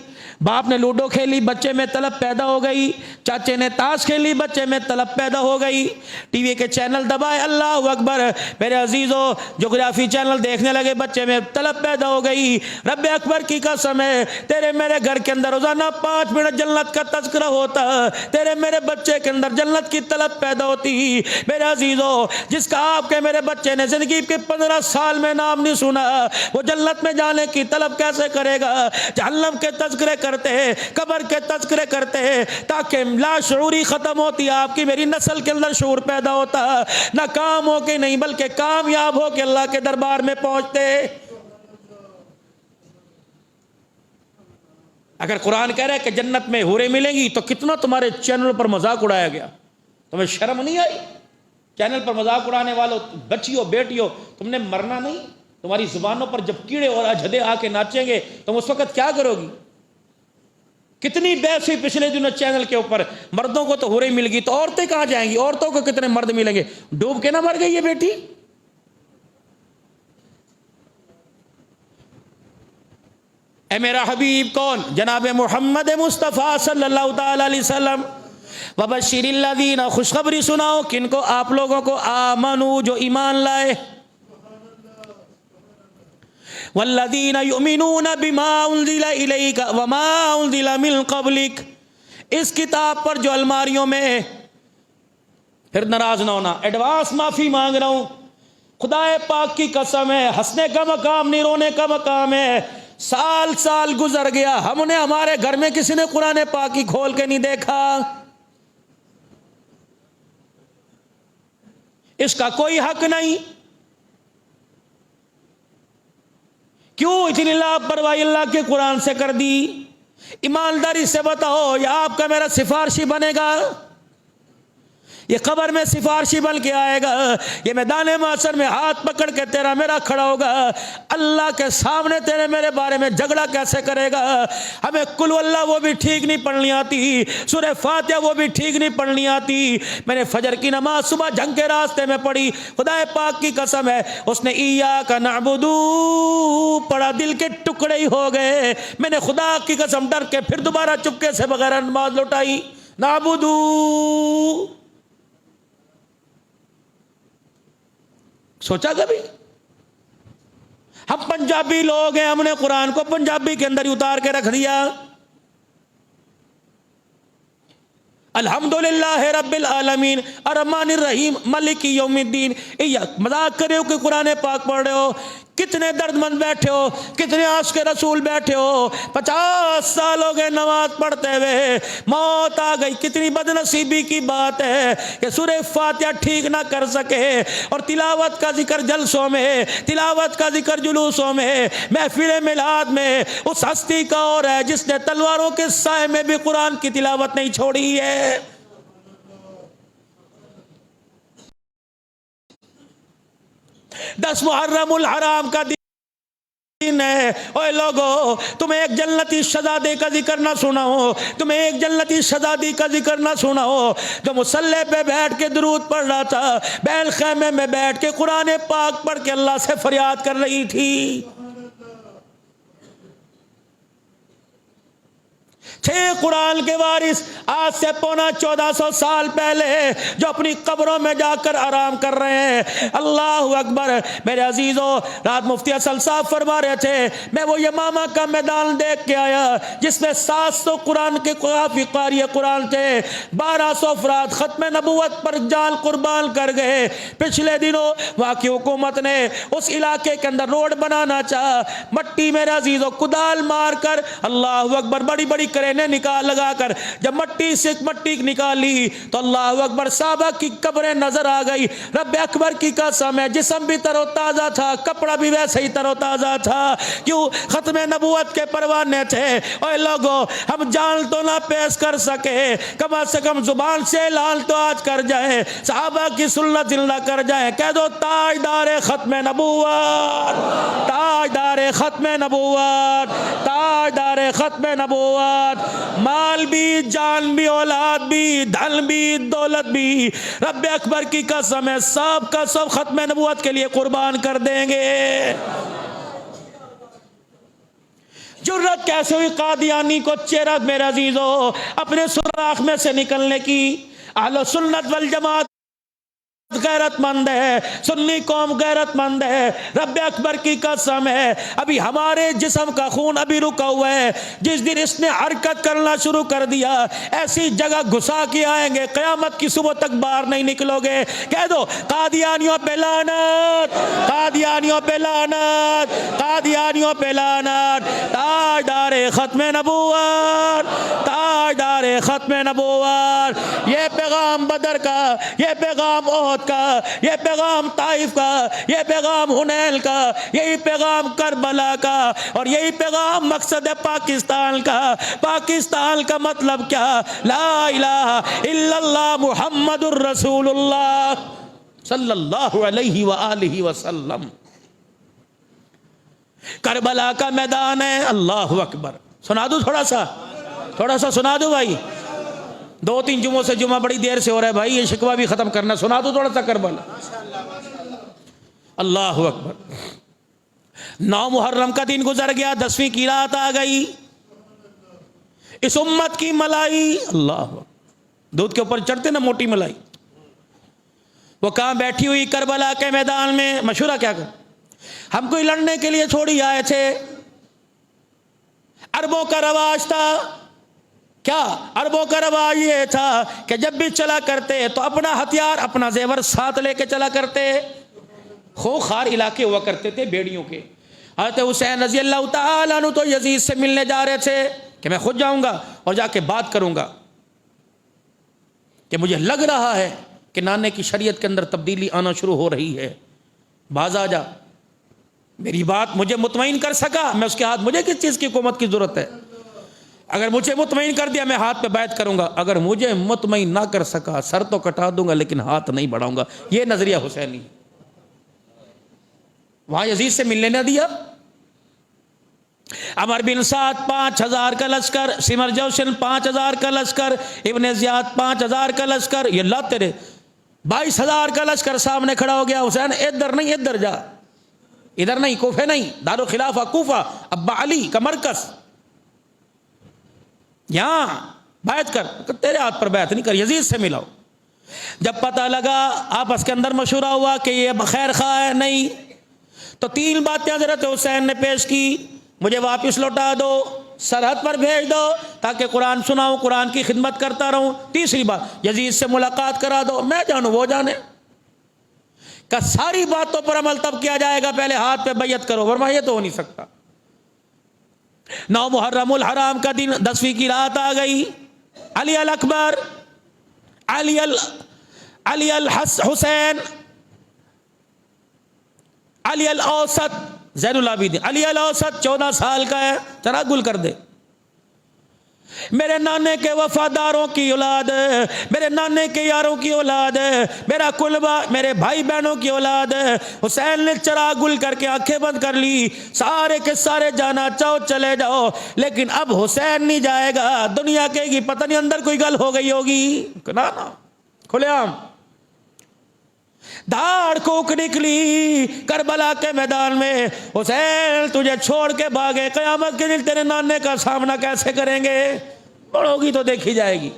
बाप ने लूडो खेली, बच्चे में तलब पैदा हो गई। चाचे ने ताश खेली, बच्चे में तलब पैदा हो गई। टीवी के चैनल दबाए, अल्लाह अकबर मेरे अजीज़ों, ज्योग्राफी चैनल देखने लगे, बच्चे में तलब पैदा हो गई। रब अकबर की कसम है, तेरे मेरे घर के अंदर रोजाना 5 मिनट जन्नत का तज़किरा होता, तेरे मेरे बच्चे के अंदर जन्नत की तलब पैदा होती। मेरे अजीज़ों, जिसका आपके मेरे बच्चे ने जिंदगी के 15 साल में नाम नहीं सुना, वो जन्नत में जाने की तलब कैसे करेगा? जहन्नम के तज़किरे करते हैं, कब्र के तज़किरे करते हैं, ताकि लाशऊरी खत्म होती, आपकी मेरी नस्ल के अंदर शऊर पैदा होता, ना काम हो के नहीं बल्कि कामयाब हो के अल्लाह के दरबार में पहुंचते। अगर कुरान कह रहा है कि जन्नत में हूरें मिलेंगी, तो कितना तुम्हारे चैनल पर मजाक उड़ाया गया, तुम्हें शर्म नहीं आई? चैनल पर मजाक उड़ाने वालों, बच्चियों बेटियों, तुमने मरना नहीं? तुम्हारी जुबानों पर जब कीड़े और अजहदे आके नाचेंगे तुम उस वक्त क्या करोगी? कितनी बहस हुई पिछले दिनों चैनल के ऊपर, मर्दों को तो हूरें मिल गई, तो औरतें कहां जाएंगी? औरतों को कितने मर्द मिलेंगे? डूब के ना मर गई ये बेटी? ए मेरा हबीब कौन? जनाब मोहम्मद मुस्तफ़ा सल्लल्लाहु ताला अलैहि वसल्लम। वबश्शिरिल्लज़ीना, खुशखबरी सुनाओ किनको? आप लोगों को, आमनू, जो ईमान लाए, वल्लज़ीना युमिनूना बिमा उन्ज़िला इलैका वमा उन्ज़िला मिन क़ब्लिक, इस किताब पर जो अलमारियों में, फिर नाराज ना होना, एडवांस माफ़ी मांग रहा हूँ, खुदाए पाक की कसम है, हंसने का मकाम नहीं, रोने का मकाम है। साल साल गुजर गया, हमने हमारे घर में किसी ने कुरान पाक की खोल के नहीं देखा, इसका कोई हक नहीं। क्यों इतनी लापरवाही अल्लाह के कुरान से कर दी? ईमानदारी से बताओ, या आपका मेरा सिफारशी बनेगा? ये कब्र में सिफारशी बन के आएगा, ये मैदान माशर में हाथ पकड़ के तेरा मेरा खड़ा होगा, अल्लाह के सामने तेरे मेरे बारे में झगड़ा कैसे करेगा। हमें कुल अल्लाह वो भी ठीक नहीं पढ़नी आती, सूरह फातिहा वो भी ठीक नहीं पढ़नी आती। मैंने फजर की नमाज सुबह जंग के रास्ते में पढ़ी, खुदा पाक की कसम है उसने इय्याका नअबुदू पढ़ा, दिल के टुकड़े ही हो गए। मैंने खुदा की कसम डर के फिर दोबारा चुपके से बगैर नमाज लौटाई, नाबुदू। सोचा कभी? हम पंजाबी लोग हैं, हमने कुरान को पंजाबी के अंदर ही उतार के रख दिया। अल्हम्दुलिल्लाह रब्बिल आलमीन अर्रहमानिर रहीम मालिकी यौमिद्दीन। मजाक कर रहे हो कि कुरान पाक पढ़ रहे हो? कितने दर्दमंद बैठे हो, कितने आशिक रसूल बैठे हो, 50 साल हो गए नमाज पढ़ते हुए, मौत आ गई। कितनी बदनसीबी की बात है कि सूरह फातिहा ठीक ना कर सके और तिलावत का जिक्र जलसों में, तिलावत का जिक्र जुलूसों में, महफिल मिलाद में उस हस्ती का और है जिसने तलवारों के साए में भी कुरान की तिलावत नहीं छोड़ी है। 10 मुहर्रमुल हराम का दिन है। ओए लोगो, तुम्हें एक जन्नती शहजादे का जिक्र ना सुना हो, तुम्हें एक जन्नती शहजादी का जिक्र ना सुना हो जो मुसल्ले पे बैठ के दुरूद पढ़ रहा था, बैल खैमे में बैठ के कुरान पाक पढ़ के अल्लाह से फरियाद कर रही थी। 6 कुरान के वारिस आज से पौना 1400 साल पहले जो अपनी कब्रों में जाकर आराम कर रहे हैं। अल्लाह अकबर। मेरे अजीजों, रात मुफ्ती असल साहब फरमा रहे थे, मैं वो यमामा का मैदान देख के आया जिसमें 700 कुरान के काफी कारी कुरान थे, 1200 अफराद खत्म नबूवत पर जान कुर्बान कर गए। पिछले दिनों वहाँ की हुकूमत ने उस इलाके के अंदर रोड बनाना चाहा, मट्टी मेरे अजीजों कुदाल मार कर, अल्लाह अकबर, बड़ी बड़ी ने निकाल लगाकर जब मट्टी से मट्टी निकाली तो अल्लाह अकबर साहबा की कब्रें नजर आ गई। रब अकबर की कसम है, जिस्म भी तरोताजा था, कपड़ा भी वैसे ही तरोताजा था। क्यों? खत्म नबूवत के परवाने थे। और लोगों, हम जान तो ना पेश कर सके, कम से कम जुबान से ऐलान तो आज कर जाए, साहबा की सुन्नत जिंदा कर जाए। कह दो ताजदार खत्म नबूवत, ताजदार खत्म नबूवत, ताजदार खत्म नबूवत। माल भी, जान भी, औलाद भी, धन भी, दौलत भी, रब अकबर की कसम है सब का सब खत्म नबूवत के लिए कुर्बान कर देंगे। जुर्रत कैसे हुई कादियानी को चेहरा मेरे अजीजों अपने सुराख में से निकलने की? अहले सुन्नत वल जमात गैरतमंद है, सुन्नी कौम गैरतमंद है। रब अकबर की कसम है, अभी हमारे जिस्म का खून अभी रुका हुआ है। जिस दिन इसने हरकत करना शुरू कर दिया, ऐसी जगह घुसा के आएंगे, क़यामत की सुबह तक बाहर नहीं निकलोगे। कह दो कादियानियों पे लानत, कादियानियों पे लानत, कादियानियों पे लानत। ताजदार खत्म नबूवत, ताजदार खत्म नबूवत। ये पैगाम बदर का, ये पैगाम ओहद का, ये पैगाम ताइफ का, ये पैगाम हुनैन का, यही पैगाम करबला का, और यही पैगाम मकसद है पाकिस्तान का। पाकिस्तान का मतलब क्या? ला इलाहा इल्लल्लाह मुहम्मदुर रसूलुल्लाह सल्लल्लाहु अलैहि व आलिहि वसल्लम। करबला का मैदान है। अल्लाहु अकबर। सुना दूं थोड़ा सा सुना दूं भाई? 2-3 जुमों से जुमा बड़ी देर से हो रहा है भाई, ये शिकवा भी खत्म करना। सुना दो थोड़ा सा करबला। अल्लाह अकबर। 9 मुहर्रम का दिन गुजर गया, 10वीं की रात आ गई। इस उम्मत की मलाई, अल्लाह, दूध के ऊपर चढ़ते ना मोटी मलाई, वो कहां बैठी हुई? करबला के मैदान में। मशूरा क्या कर, हम कोई लड़ने के लिए छोड़ी आए थे। अरबों का रवाज था। क्या? अरबों का रवाज ये था कि जब भी चला करते तो अपना हथियार, अपना जेवर साथ लेके चला करते। खूंखार इलाके हुआ करते थे बेड़ियों के। हज़रत हुसैन रज़ी अल्लाह तआला अन्हु तो यजीद से मिलने जा रहे थे कि मैं खुद जाऊंगा और जाके बात करूंगा कि मुझे लग रहा है कि नाने की शरीयत के अंदर तब्दीली आना शुरू हो रही है, बाज आ जा। मेरी बात मुझे मुतमईन कर सका, मैं उसके हाथ, मुझे किस चीज़ की हुकूमत की ज़रूरत है? अगर मुझे मुतमईन कर दिया मैं हाथ पे बैत करूंगा, अगर मुझे मुतमईन ना कर सका सर तो कटा दूंगा लेकिन हाथ नहीं बढ़ाऊंगा। ये नजरिया हुसैनी। वहां यजीद से मिलने ना दिया। अमर बिन साद 5000 का लश्कर, सिमर जोशन 5000 का लश्कर, इब्ने जियाद 5000 का लश्कर, ये ला तेरे 22000 का लश्कर सामने खड़ा हो गया। हुसैन इधर नहीं, इधर जा, इधर नहीं, कूफे नहीं, दारुल खिलाफा कूफा, अब्बा अली का मरकज, यहां बैत कर। तेरे हाथ पर बैत नहीं कर, यजीद से मिलाओ। जब पता लगा आपस के अंदर मशूरा हुआ कि ये खैर खा है नहीं, तो 3 बातें हजरत हुसैन ने पेश की। मुझे वापस लौटा दो, सरहद पर भेज दो ताकि कुरान सुनाऊं, कुरान की खिदमत करता रहूं। तीसरी बात, यजीद से मुलाकात करा दो, मैं जानूं वो जाने। का सारी बातों पर अमल तब किया जाएगा, पहले हाथ पे बैयत करो, वरना ये तो हो नहीं सकता। 9 मुहर्रमुल हराम का दिन, 10वीं की रात आ गई। अली अल अकबर, अली अल हुसैन, अली अल औसत, ज़ैनुल आबिदीन, अली अल औसत 14 साल का है, जरा गुल कर दे। मेरे नाने के वफादारों की औलाद है, मेरे नाने के यारों की औलाद है, मेरा कुलबा, मेरे भाई बहनों की औलाद है। हुसैन ने चरा गुल करके आंखें बंद कर ली। सारे के सारे जाना चाहो चले जाओ, लेकिन अब हुसैन नहीं जाएगा। दुनिया कहेगी पता नहीं अंदर कोई गल हो गई होगी, ना ना, खुलेआम धाड़ कोक निकली करबला के मैदान में। हुसैन तुझे छोड़ के भागे, कयामत के दिन तेरे नाने का सामना कैसे करेंगे, बढ़ोगी तो देखी जाएगी।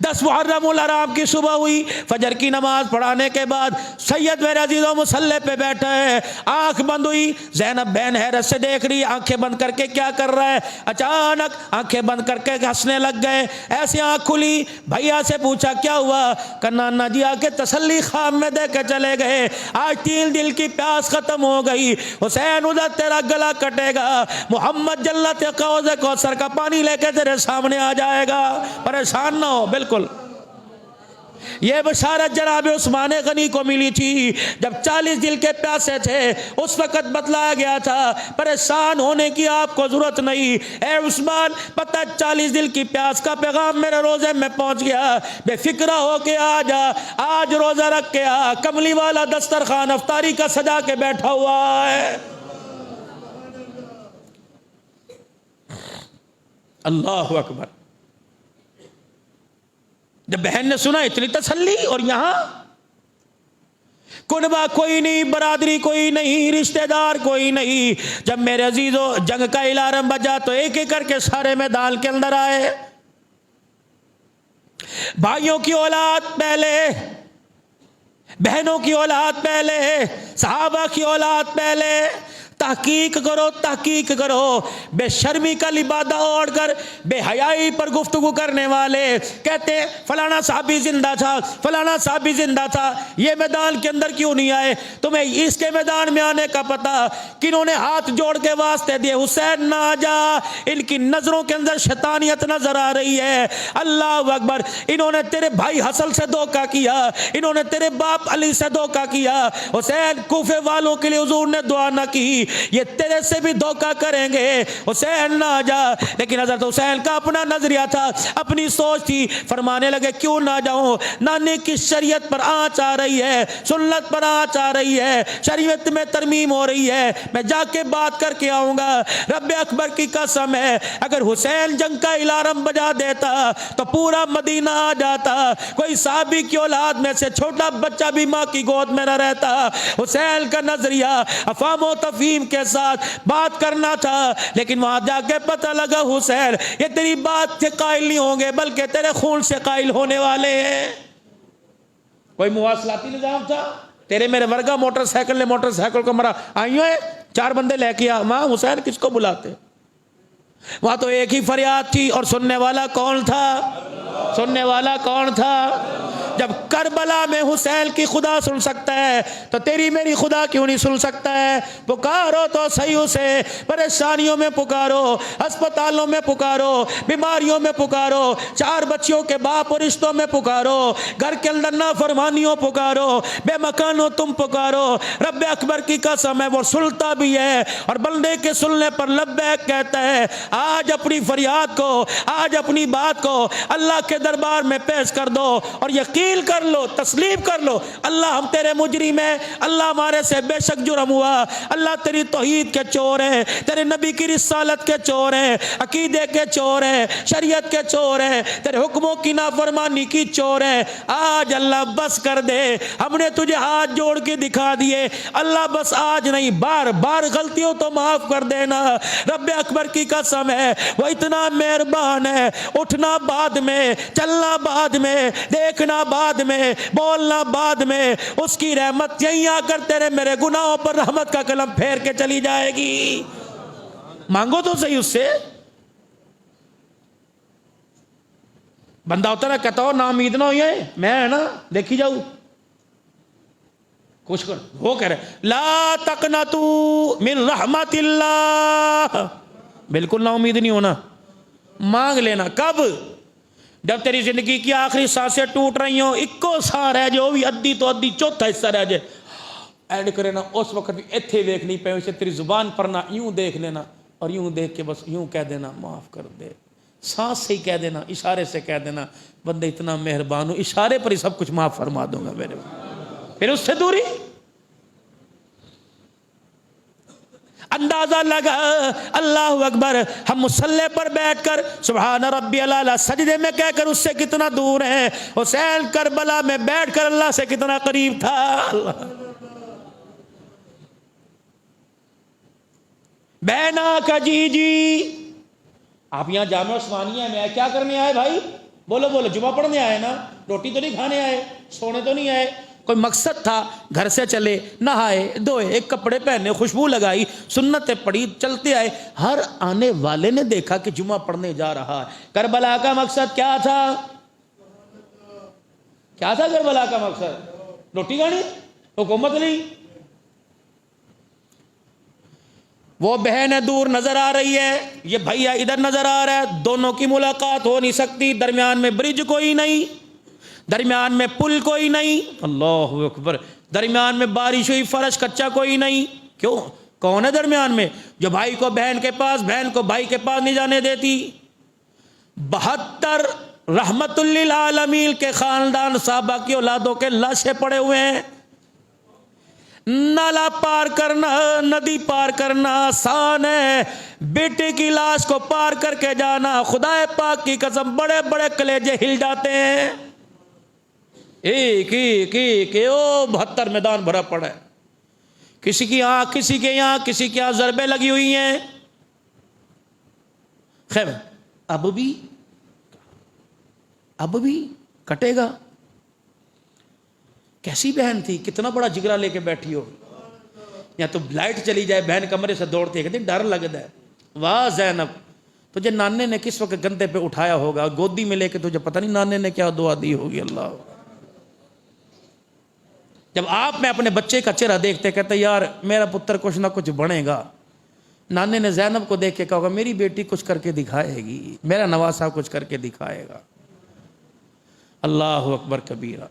10 मुहर्रमुल हराम की सुबह हुई। फजर की नमाज पढ़ाने के बाद सैयद मेरे अजीजों मुसल्ले पे बैठा है, आंख बंद हुई। ज़ैनब बहन हैरत से देख रही, आंखें बंद करके क्या कर रहा है। अचानक आंखें बंद करके हंसने लग गए। ऐसी आंख खुली, भैया से पूछा क्या हुआ। नाना जी आके तसल्ली खाम में दे के चले गए। आज 3 दिल की प्यास खत्म हो गई। हुसैन उधर तेरा गला कटेगा, मोहम्मद जन्नत कौज़े कौसर का पानी लेके तेरे सामने आ जाएगा, परेशान ना हो। बिल्कुल ये बशारत जनाब उस्मान गनी को मिली थी जब 40 दिल के प्यासे थे। उस वक्त बतलाया गया था परेशान होने की आपको जरूरत नहीं। ए उस्मान, पता 40 दिल की प्यास का पैगाम मेरे रोजे में पहुंच गया। बेफिक्रा हो के आ जा, आज रोजा रख के आ। कमली वाला दस्तरखान अफ्तारी का सजा के बैठा हुआ है। अल्लाह अकबर। जब बहन ने सुना इतनी तसल्ली, और यहां कुनबा कोई नहीं, बरादरी कोई नहीं, रिश्तेदार कोई नहीं। जब मेरे अजीजों जंग का इलारम बजा तो एक एक करके सारे मैदान के अंदर आए। भाइयों की औलाद पहले, बहनों की औलाद पहले, सहाबा की औलाद पहले। तहकीक करो, तहकीक करो। बेशर्मी का लिबादा ओढ़कर बेहयाई पर गुफ्तगू करने वाले कहते फलाना साहबी जिंदा था, फलाना साहबी जिंदा था, ये मैदान के अंदर क्यों नहीं आए। तुम्हें इसके मैदान में आने का पता किन्होंने हाथ जोड़ के वास्ते दिए। हुसैन ना जा, इनकी नजरों के अंदर शैतानियत नजर आ रही है। अल्लाह अकबर। इन्होंने तेरे भाई हसन से धोखा किया, इन्होंने तेरे बाप अली से धोखा किया। हुसैन, कूफे वालों के लिए हुजूर ने दुआ ना की, ये तेरे से भी धोखा करेंगे। हुसैन ना जा। लेकिन हजरत हुसैन का अपना नजरिया था, अपनी सोच थी। फरमाने लगे क्यों ना जाऊं, नाने की शरीयत पर आंच आ रही है, सुन्नत पर आंच आ रही है, शरीयत में तरमीम हो रही है, मैं जाके बात करके आऊंगा। रब्बे अकबर की कसम है, अगर हुसैन जंग का इलारम बजा देता तो पूरा मदीना आ जाता। कोई साहबी की औलाद में से छोटा बच्चा भी माँ की गोद में न रहता। हुसैन का नजरिया अफामो तफीम के साथ बात करना था, लेकिन वहां जाके पता लगा हुसैन ये तेरी बात से कायल नहीं होंगे बल्कि तेरे खून से कायल होने वाले हैं। कोई मुवासलाती निजाम था, तेरे मेरे वर्गा मोटरसाइकिल ने मोटरसाइकिल को मरा, आई है 4 बंदे लेके आ, मां हुसैन किसको बुलाते। वहां तो एक ही फरियाद थी, और सुनने वाला कौन था, सुनने वाला कौन था। जब करबला में हुसैन की खुदा सुन सकता है तो तेरी मेरी खुदा क्यों नहीं सुन सकता है? पुकारो तो सही उसे, परेशानियों में पुकारो, अस्पतालों में पुकारो, बीमारियों में पुकारो, 4 बच्चियों के बाप और रिश्तों में पुकारो, घर के अंदर नाफरमानियों पुकारो, बेमकानो तुम पुकारो। रब अकबर की कसम है वो सुनता भी है और बंदे के सुनने पर लब्बैक कहता है। आज अपनी फरियाद को, आज अपनी बात को अल्लाह के दरबार में पेश कर दो और यकीन कर लो, तस्लीम कर लो, अल्लाह हम तेरे मुजरिम हैं, अल्लाह हमारे से बेशक जुर्म हुआ, अल्लाह तेरी तौहीद के चोर हैं, तेरे नबी की रिसालत के चोर हैं, अकीदे के चोर हैं, शरीयत के चोर हैं, तेरे हुक्मों की नाफरमानी की चोर हैं। आज अल्लाह बस कर दे, हमने तुझे हाथ जोड़ के दिखा दिए, अल्लाह बस आज नहीं बार बार गलतियों तो माफ कर देना। रब अकबर की कसम है वो इतना मेहरबान है। उठना बाद में, चलना बाद में, देखना बाद में, बोलना बाद में, उसकी रहमत यहीं आकर तेरे मेरे गुनाहों पर रहमत का कलम फेर के चली जाएगी। मांगो तो सही उससे। बंदा होता ना कहता हो ना उम्मीद ना हो, ये मैं है ना देखी जाऊ कुछ कर, वो कह रहे ला तकनतू मिन रहमतिल्लाह, बिल्कुल ना उम्मीद नहीं होना, मांग लेना। कब? जब तेरी जिंदगी की आखिरी सांसें टूट रही हो, इक्को सा रह जाए, भी अद्धी तो अद्धी, चौथा हिस्सा रह जाए, ऐड करे ना उस वक्त भी इत्थे देख नहीं पाए, तेरी जुबान पर ना यूं देख लेना और यूं देख के बस यूं कह देना माफ कर दे, सांस से ही कह देना, इशारे से कह देना बंदे इतना मेहरबान हो, इशारे पर ही सब कुछ माफ फरमा दूंगा मेरे। फिर उससे दूरी। अंदाजा लगा अल्लाह अकबर, हम मुसल्ले पर बैठकर सुभान रब्बियल आला सजदे में कहकर उससे कितना दूर है। हुसैन करबला में बैठकर अल्लाह से कितना करीब था। बहना का जी, आप यहां जामे उस्मानिया में आए, क्या करने आए भाई? बोलो बोलो, जुमा पढ़ने आए ना, रोटी तो नहीं खाने आए, सोने तो नहीं आए, कोई मकसद था। घर से चले, नहाए धोए, एक कपड़े पहने, खुशबू लगाई, सुन्नतें पढ़ी, चलते आए। हर आने वाले ने देखा कि जुमा पढ़ने जा रहा है। करबला का मकसद क्या था? क्या था करबला का मकसद? रोटी खानी, हुकूमत नहीं। वो बहन दूर नजर आ रही है, ये भैया इधर नजर आ रहा है, दोनों की मुलाकात हो नहीं सकती, दरमियान में ब्रिज कोई नहीं, दरमियान में पुल कोई नहीं, अल्लाह अकबर, दरमियान में बारिश हुई फर्श कच्चा कोई नहीं। क्यों? कौन है दरमियान में? जो भाई को बहन के पास, बहन को भाई के पास नहीं जाने देती। 72 रहमतुल लिल आलमीन के खानदान साहबा की औलादों के लाशें पड़े हुए हैं। नाला पार करना, नदी पार करना आसान है, बेटे की लाश को पार करके जाना खुदाए पाक की कसम बड़े बड़े कलेजे हिल जाते हैं। एक एक एक ओ 72 मैदान भरा पड़ा है, किसी की आंख, किसी के यहां, किसी के यहां जरबे लगी हुई हैं। खैर अब भी कटेगा। कैसी बहन थी, कितना बड़ा जिगरा लेके बैठी हो। या तो लाइट चली जाए बहन कमरे से दौड़ती है, कहती डर लगता है। वाह ज़ैनब, तुझे नाने ने किस वक्त गंदे पे उठाया होगा, गोदी में लेके, तुझे पता नहीं नाने ने क्या दुआ दी होगी। अल्लाह, जब आप में अपने बच्चे का चेहरा देखते कहते यार मेरा पुत्र कुछ ना कुछ बनेगा, नाने ने ज़ैनब को देख के कहा होगा मेरी बेटी कुछ करके दिखाएगी, मेरा नवासा कुछ करके दिखाएगा। अल्लाह अकबर कबीरा।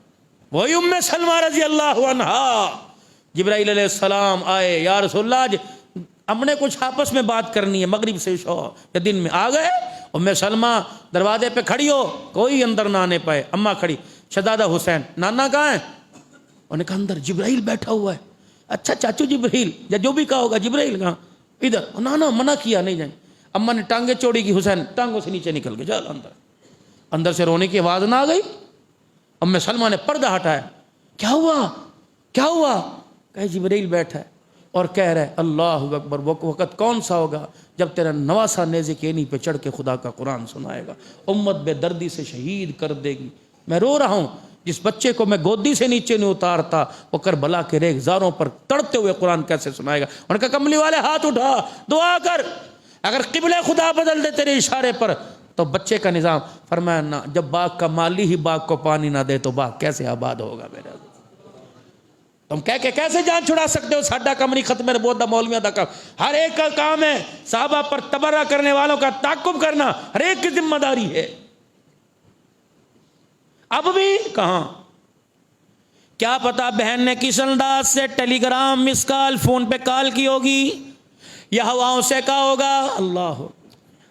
वही उम्मे सलमा रजी अल्लाह अन्हा, जिब्राइल अलैहिस्सलाम आए, या रसूलल्लाह आज हमने कुछ आपस में बात करनी है, मगरिब से शो या दिन में आ गए। उम्मे सलमा दरवाजे पे खड़ी हो, कोई अंदर ना आने पाए। अम्मा खड़ी, शहजादा हुसैन, नाना कहाँ है? उन्होंने कहा अंदर जिब्राइल बैठा हुआ है। अच्छा चाचू जिब्राइल, या जो भी कहा होगा, जिब्राइल कहाँ? इधर। नाना मना किया नहीं जाए। अम्मा ने टांगे चौड़ी की, हुसैन टांगों से नीचे निकल के चल अंदर। अंदर से रोने की आवाज़ ना आ गई? अम्मे सलमा ने पर्दा हटाया, क्या हुआ क्या हुआ? कहे जिब्राइल बैठा है और कह रहा है अल्लाह अकबर, वो वक़्त कौन सा होगा जब तेरा नवासा नेज़े केनी पे चढ़ के खुदा का कुरान सुनाएगा, उम्मत बेदर्दी से शहीद कर देगी। मैं रो रहा हूँ, जिस बच्चे को मैं गोदी से नीचे नहीं उतारता वो करबला के रेगजारों पर तड़ते हुए कुरान कैसे सुनाएगा। उनका कमली वाले हाथ उठा, दुआ कर, अगर किबले खुदा बदल दे तेरे इशारे पर तो बच्चे का निज़ाम, फरमाया ना, जब बाग का माली ही बाग को पानी ना दे तो बाग कैसे आबाद होगा मेरे। तुम कह के कैसे जान छुड़ा सकते हो? साडा कम नहीं, खत्म बोधा मौलवियों का काम, हर एक का काम है। साहबा पर तबर्रा करने वालों का ताकुब करना हर एक की जिम्मेदारी है। अब भी कहां, क्या पता बहन ने किस अंदाज से टेलीग्राम, मिस कॉल, फोन पे कॉल की होगी या हवाओं से कहा होगा। अल्लाह,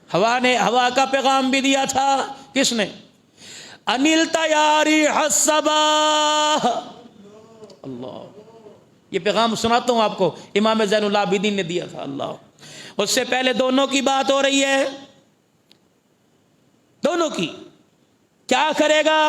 हवा ने, हवा का पैगाम भी दिया था। किसने? अनिल तैयारी हसबा। अल्लाह, ये पैगाम सुनाता हूं आपको, इमाम ज़ैनुल आबिदीन ने दिया था। अल्लाह, उससे पहले दोनों की बात हो रही है, दोनों की। क्या करेगा?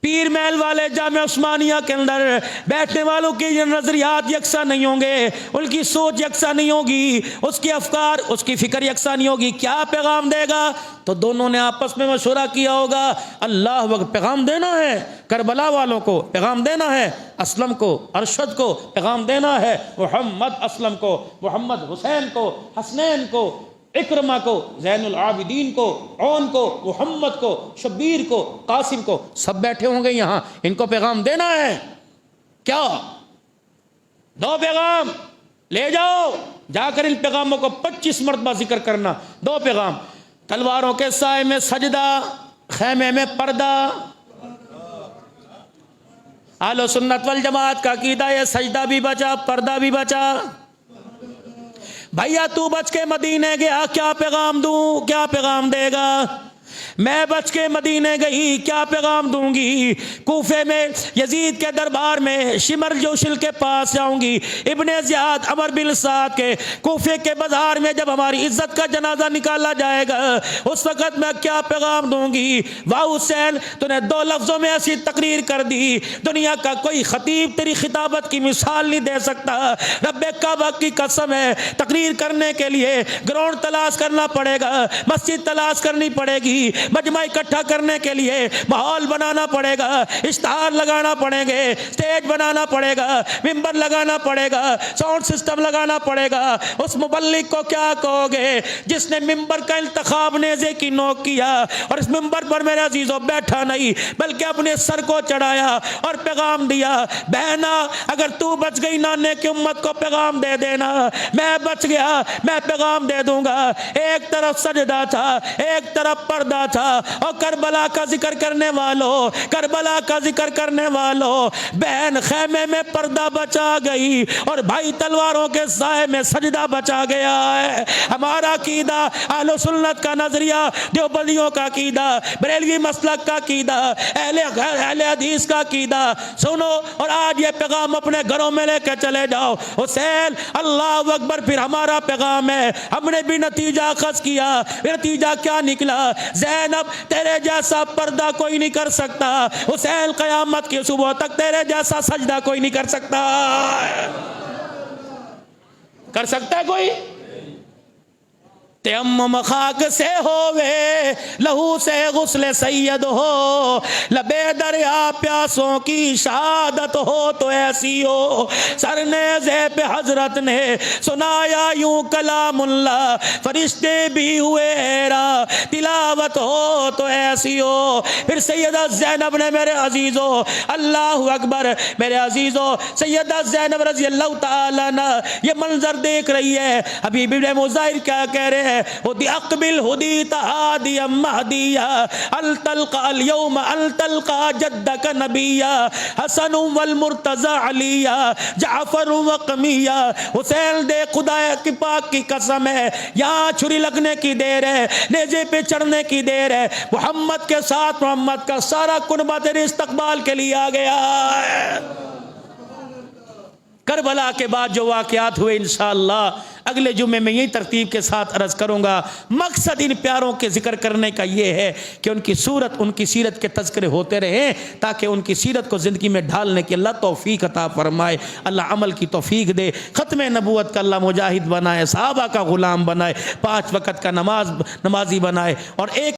पीर महल वाले जामे उस्मानिया के अंदर बैठने वालों के ये नजरियात यकसा नहीं होंगे, उनकी सोच यकसा नहीं होगी, उसके अफकार, उसकी फिक्र यकसा नहीं होगी। क्या पैगाम देगा? तो दोनों ने आपस में मशवरा किया होगा, अल्लाह वक्त पैगाम देना है, करबला वालों को पैगाम देना है, असलम को, अरशद को पैगाम देना है, मोहम्मद असलम को, मोहम्मद हुसैन को, हसनैन को, इकरमा को, ज़ैनुल आबिदीन को, औन को, मोहम्मद को, शब्बीर को, कासिम को, सब बैठे होंगे यहाँ, इनको पैगाम देना है। क्या? 2 पैगाम ले जाओ, जाकर इन पैगामों को 25 मरतबा जिक्र करना। 2 पैगाम, तलवारों के साए में सजदा, खैमे में पर्दा। आलो सुन्नत वल जमात का अकीदा है, सजदा भी बचा, पर्दा भी बचा। भैया तू बच के मदीने गया, क्या पैगाम दूं? क्या पैगाम देगा? मैं बच के मदीने गई, क्या पैगाम दूंगी? कूफे में यजीद के दरबार में शिमर जोशिल के पास जाऊंगी, इब्ने ज़ियाद, अमर बिन साद के कूफे के बाजार में जब हमारी इज्जत का जनाजा निकाला जाएगा, उस वक़्त मैं क्या पैगाम दूंगी? वाह हुसैन, तूने 2 लफ्ज़ों में ऐसी तकरीर कर दी, दुनिया का कोई खतीब तेरी खिताबत की मिसाल नहीं दे सकता। रब्बे काबा की कसम है, तकरीर करने के लिए ग्राउंड तलाश करना पड़ेगा, मस्जिद तलाश करनी पड़ेगी, मजमा इकट्ठा करने के लिए माहौल बनाना पड़ेगा, इश्तहार लगाना पड़ेंगे, स्टेज बनाना पड़ेगा, मिंबर लगाना पड़ेगा, साउंड सिस्टम लगाना पड़ेगा। उस मुबल्लिग को क्या कहोगे जिसने मिंबर का इंतखाब नेज़े की नोक किया और इस मिंबर पर मेरे अजीजों बैठा नहीं बल्कि अपने सर को चढ़ाया और पैगाम दिया? बहना, अगर तू बच गई, नाने की उम्मत को पैगाम दे देना। मैं बच गया, मैं पैगाम दे दूंगा। एक तरफ सजदा था, एक तरफ पर्दा था। और करबला का जिक्र करने वालों, करबला का जिक्र करने वालों, बहन खैमे में पर्दा बचा गई और भाई तलवारों के साए में सजदा बचा गया है। हमारा अकीदा, अहले सुन्नत का नजरिया, देवबंदियों का अकीदा, बरेलवी मसलक का अकीदा, अहले हदीस का अकीदा सुनो और आज ये पैगाम अपने घरों में लेकर चले जाओ। हुसैन, अल्लाह अकबर। फिर हमारा पैगाम है, हमने भी नतीजा अखज़ किया। नतीजा क्या निकला? ज़ैनब, तेरे जैसा पर्दा कोई नहीं कर सकता। हुसैन, क़यामत की सुबह तक तेरे जैसा सजदा कोई नहीं कर सकता। कर सकता है कोई? तयम्मुम खाक से होवे, लहू से गुस्ल सैयद हो, लबे दरिया प्यासों की शहादत हो तो ऐसी हो। सरनेज़े पे हजरत ने सुनाया यूं कलामुल्ला, फरिश्ते भी हुए हैरा, तिलावत हो तो ऐसी हो। फिर सैयदा ज़ैनब ने, मेरे अजीज़ों, अल्लाह अकबर, मेरे अजीज़ों, सैयदा ज़ैनब रज़ी अल्लाह तआला अन्हा ये मंजर देख रही है। हबीब इब्न मुज़ाहिर क्या कह रहे हैं? अक़बिल हुदी तहादिया महदिया, अल तल्का अल यौम अल तल्का जद्दक नबिया, हसन वल मुर्तज़ा अलिया, जाफर व क़मिया। हुसैन दे, खुदा की पाक की कसम है, यहाँ छुरी लगने की देर है, नेज़े पे चढ़ने की देर है। मोहम्मद के साथ मोहम्मद का सारा कुनबा तेरे इस्तक़बाल के लिए आ गया है। करबला के बाद जो वाक़यात हुए, इंशाअल्लाह अगले जुम्मे में यही तरतीब के साथ अर्ज़ करूँगा। मकसद इन प्यारों के ज़िक्र करने का ये है कि उनकी सूरत, उनकी सीरत के तज़किरे होते रहें ताकि उनकी सीरत को ज़िंदगी में ढालने की अल्लाह तौफ़ीक़ अता फ़रमाए, अल्लाह अमल की तौफ़ीक़ दे, ख़त्म नबूवत का अल्लाह मुजाहिद बनाए, सहाबा का ग़ुलाम बनाए, 5 वक़्त का नमाजी बनाए और एक